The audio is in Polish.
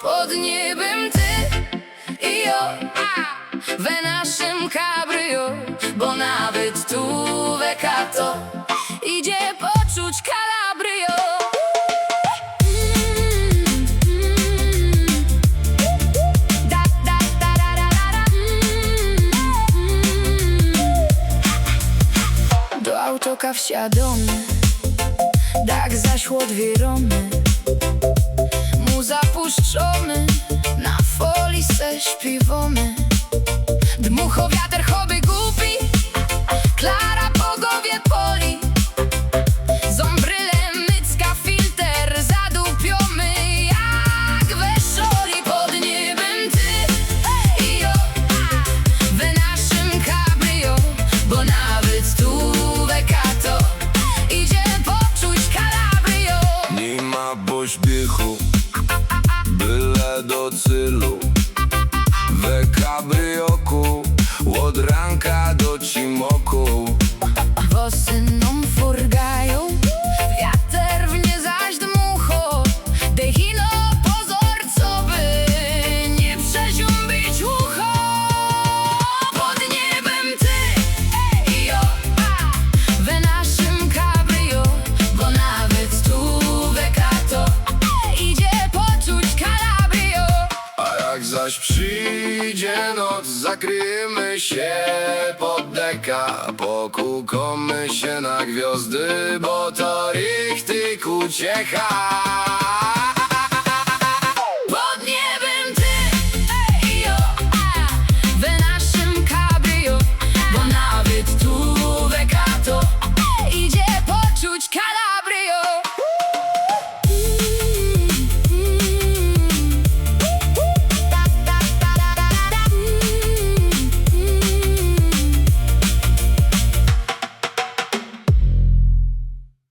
Pod niebem ty i ja we naszym cabrio, bo nawet tu Vekato idzie poczuć Calabrio. Do autoka wsiadamy, dach zaśło dwie romy. Muza puszczony, na folii se śpiewamy. Dmucho wiatr, hobby głupi, Klara po głowie poli. Zombrylem mycka filter, zadupiomy jak weszoli. Pod niebem ty i ja we naszym cabrio, bo nawet tu Vekato idzie poczuć Calabrio. Nie ma pośpiechu, byle do celu. We kabrioku, od ranka do cimoku. Włosy nam furgają, wiatr w nie zaś dmucho. Dechino pozor, co by nie przeziąbić ucho. Pod niebem ty i ja we naszym cabrio, bo nawet tu Vekato idzie poczuć Calabrio. A jak zaś przyjdzie noc, zakryjmy się pod deka. Pokukamy się na gwiazdy, bo to richtig uciecha.